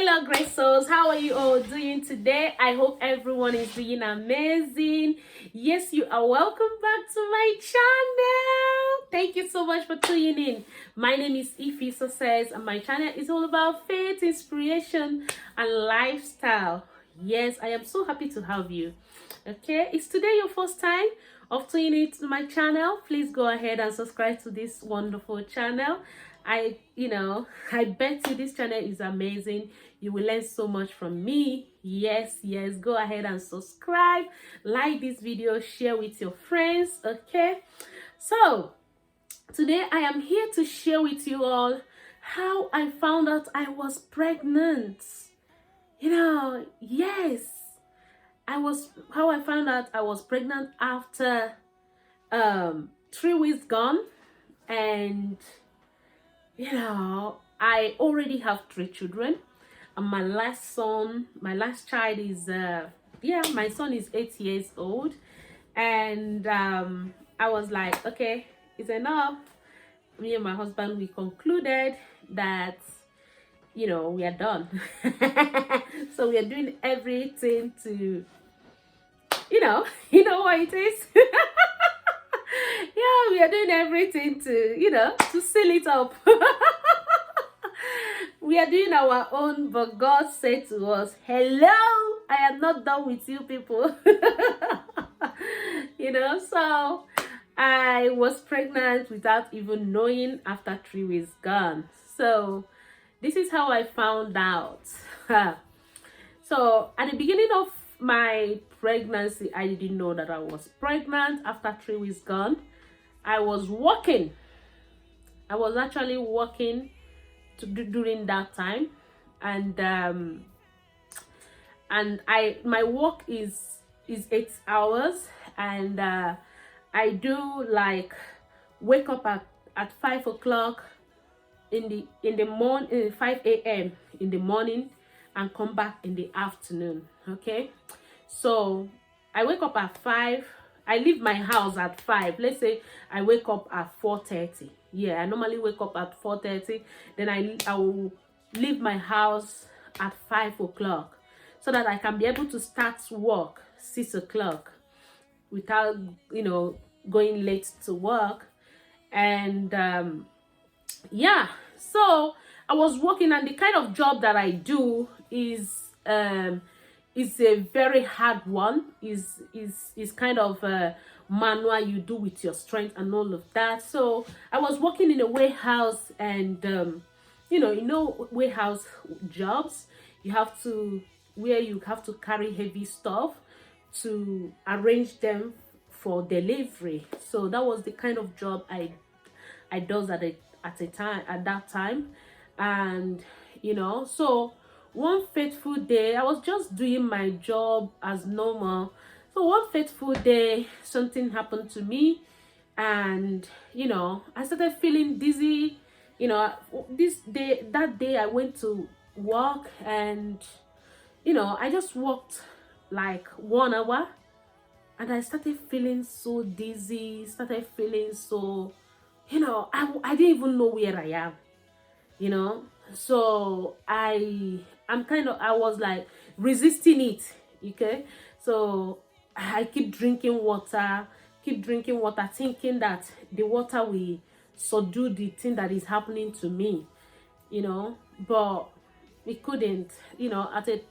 Hello, great souls. How are you all doing today? I hope everyone is doing amazing. Yes, you are welcome back to my channel. Thank you so much for tuning in. My name is Ify Success, and my channel is all about faith, inspiration, and lifestyle. Yes, I am so happy to have you. Okay, is today your first time of tuning into my channel? Please go ahead and subscribe to this wonderful channel. I bet you this channel is amazing. You will learn so much from me. Yes, go ahead and subscribe, like this video, share with your friends. Okay, so today I am here to share with you all how I found out I was pregnant. Yes, how I found out I was pregnant after 3 weeks gone. And I already have 3 children, and my last child is my son is 8 years old. And I was like, okay, it's enough. Me and my husband, we concluded that we are done. So we are doing everything to you know what it is. Yeah, we are doing everything to seal it up. We are doing our own, but God said to us, hello, I am not done with you people. So I was pregnant without even knowing after 3 weeks gone. So this is how I found out. So at the beginning of my pregnancy, I didn't know that I was pregnant. After 3 weeks gone, I was working. I was actually working during that time, and my work is 8 hours, and I do like wake up at 5 o'clock in the morning, 5 a.m. in the morning, and come back in the afternoon. Okay, so I wake up at 5. I leave my house at 5. Let's say I wake up at 4:30. Yeah, I normally wake up at 4:30. Then I will leave my house at 5 o'clock, so that I can be able to start work 6 o'clock without going late to work. And so I was working, and the kind of job that I do is a very hard one. Is kind of manual, you do with your strength and all of that. So I was working in a warehouse, and warehouse jobs, you have to carry heavy stuff to arrange them for delivery. So that was the kind of job I does at that time. And so one fateful day, I was just doing my job as normal. So one fateful day, something happened to me, and I started feeling dizzy. That day I went to work, and I just walked like 1 hour, and I started feeling so dizzy, started feeling so I didn't even know where I am. So I was like resisting it. Okay, so I keep drinking water, thinking that the water will subdue the thing that is happening to me, but it couldn't. At a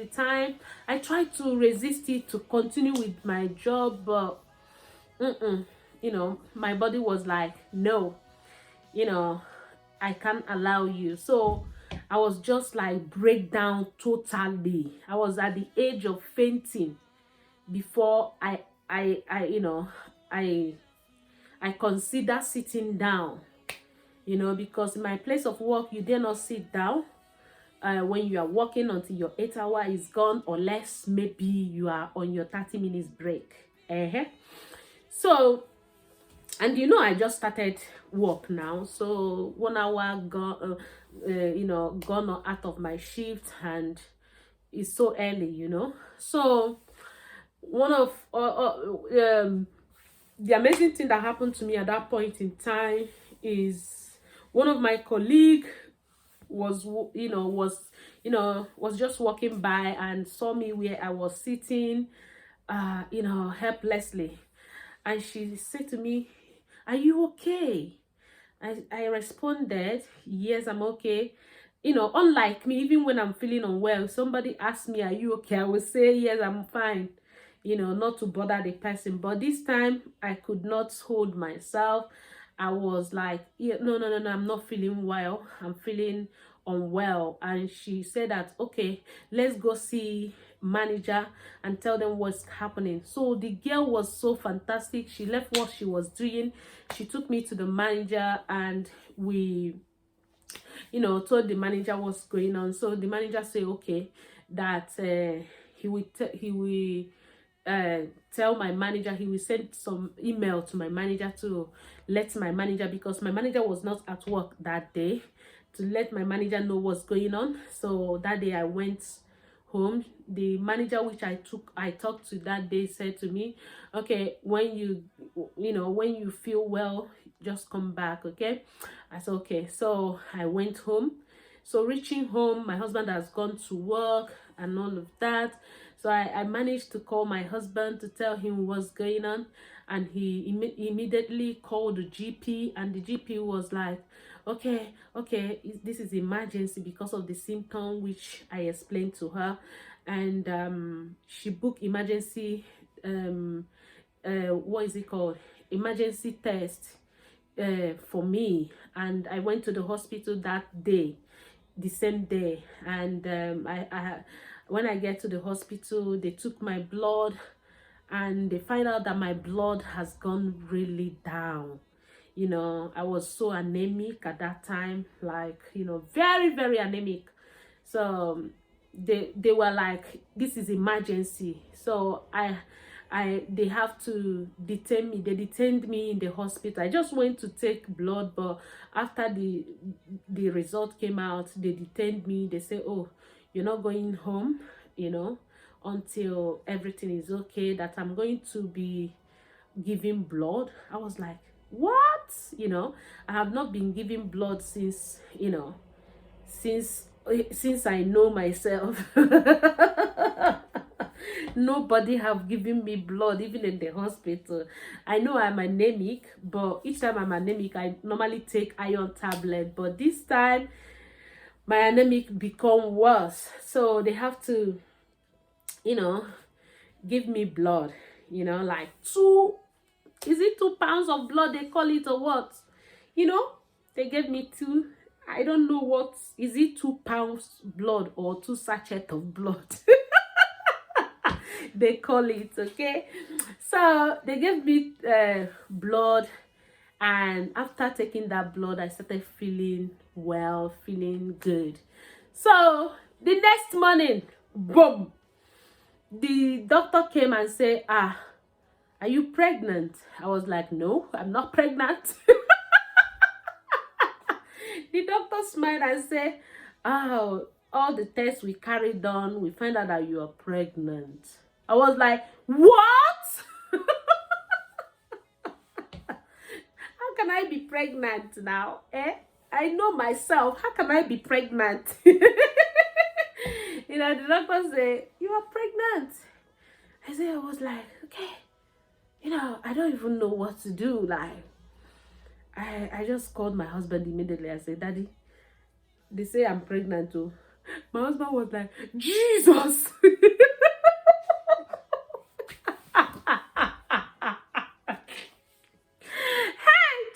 time I tried to resist it, to continue with my job, but my body was like, no, I can't allow you. So I was just like break down totally. I was at the edge of fainting before I consider sitting down, because in my place of work, you dare not sit down when you are working until your 8 hour is gone, or less maybe you are on your 30 minutes break. So, and I just started work now, so 1 hour gone, gone out of my shift, and it's so early. So one of the amazing thing that happened to me at that point in time is one of my colleague was just walking by and saw me where I was sitting, helplessly. And she said to me, "Are you okay?" I responded, "Yes, I'm okay." Unlike me, even when I'm feeling unwell, somebody asks me, "Are you okay?" I will say, "Yes, I'm fine," not to bother the person. But this time, I could not hold myself. I was like, "Yeah, no, no, no, no, I'm not feeling well. I'm feeling unwell." And she said that, "Okay, let's go see manager and tell them what's happening." So the girl was so fantastic. She left what she was doing. She took me to the manager, and we told the manager what's going on. So the manager said, okay, that he will tell my manager. He will send some email to my manager to let my manager, because my manager was not at work that day, to let my manager know what's going on. So that day I went home. The manager which I talked to that day said to me, "Okay, when you feel well, just come back, okay?" I said, "Okay." So I went home. So reaching home, my husband has gone to work and all of that. So I managed to call my husband to tell him what's going on. And he immediately called the GP, and the GP was like, okay, this is emergency because of the symptom which I explained to her. And she booked emergency, what is it called? Emergency test for me. And I went to the hospital that day, the same day. And when I get to the hospital, they took my blood, and they find out that my blood has gone really down. I was so anemic at that time, like, very, very anemic. So they were like, "This is emergency." So they have to detain me. They detained me in the hospital. I just went to take blood, but after the result came out, they detained me. They say, "Oh, you're not going home, until everything is okay, that I'm going to be giving blood." I was like, "What?" I have not been giving blood since, since I know myself. Nobody have given me blood, even in the hospital. I know I'm anemic, but each time I'm anemic, I normally take iron tablet. But this time, my anemic become worse. So they have to, give me blood, like is it 2 pounds of blood they call it, or what? They gave me two. I don't know what is it, 2 pounds blood or 2 sachets of blood. They call it, okay? So they gave me blood, and after taking that blood, I started feeling well, feeling good. So the next morning, boom, the doctor came and said, "Are you pregnant?" I was like, "No, I'm not pregnant." The doctor smiled and said, "Oh, all the tests we carried on, we find out that you are pregnant." I was like, "What?" How can I be pregnant now? I know myself. How can I be pregnant? The doctor said, "You are pregnant." I was like, "Okay." I don't even know what to do. Like, I just called my husband immediately. I said, "Daddy, they say I'm pregnant too." My husband was like, "Jesus."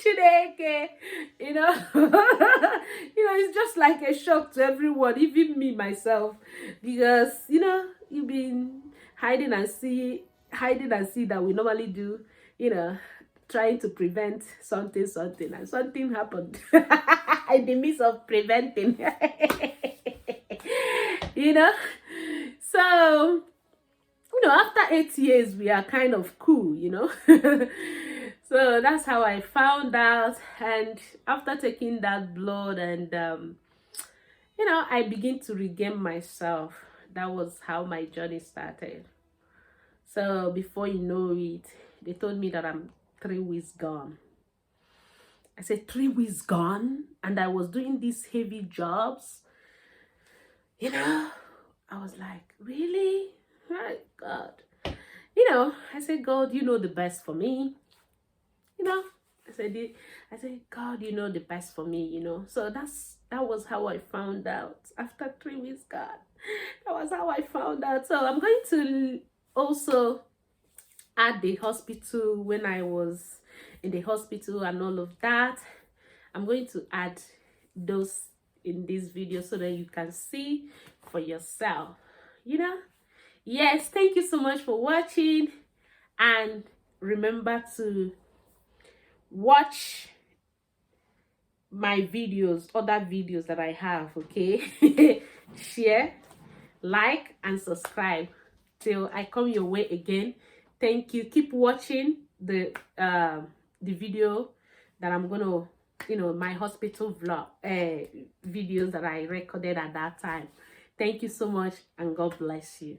Chineke, it's just like a shock to everyone, even me myself, because you've been hiding and see that we normally do, trying to prevent something, and something happened in the midst of preventing. So after 8 years, we are kind of cool. So that's how I found out. And after taking that blood, and I begin to regain myself. That was how my journey started. So before you know it, they told me that I'm 3 weeks gone. I said 3 weeks gone, and I was doing these heavy jobs. You know, I was like, really? My God. I said, God, you know the best for me. You know, I said, God, you know the best for me, So that was how I found out after 3 weeks, God. That was how I found out. So I'm going to also add the hospital when I was in the hospital and all of that. I'm going to add those in this video so that you can see for yourself. Yes, thank you so much for watching, and remember to watch my videos, other videos that I have, okay? Share, like, and subscribe till I come your way again. Thank you. Keep watching the video that I'm gonna, my hospital vlog videos that I recorded at that time. Thank you so much, and God bless you.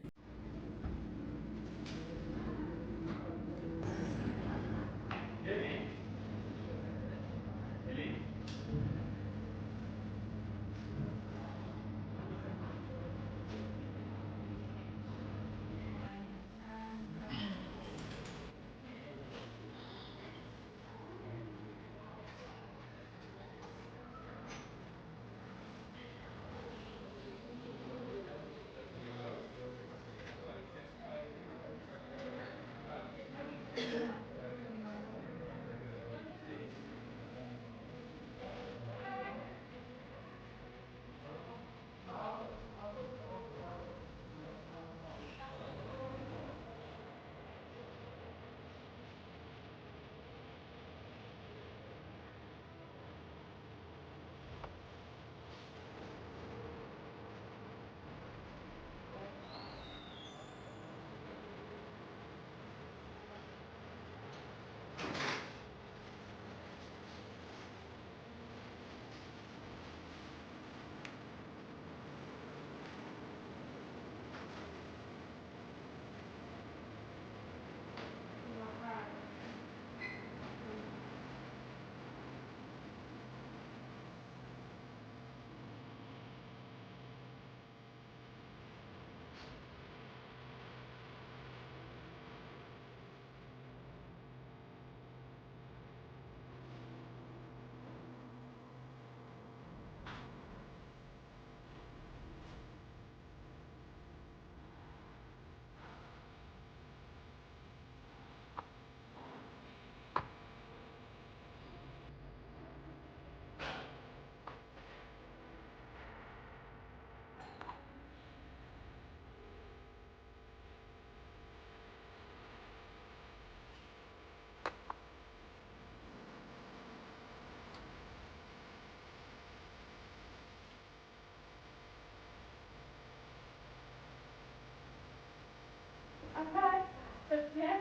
Okay, that's it.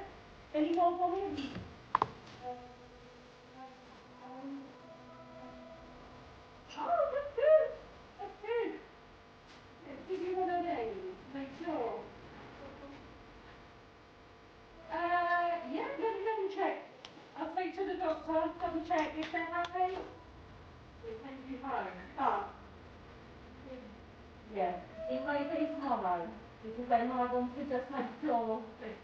Any more for me? Oh, that's good. That's good. Let's give you one of those. Make sure. Yeah, let me check. I'll speak to the doctor, double check if they're happy. We send you home. But, yeah, it may be tomorrow because they might want to just make sure that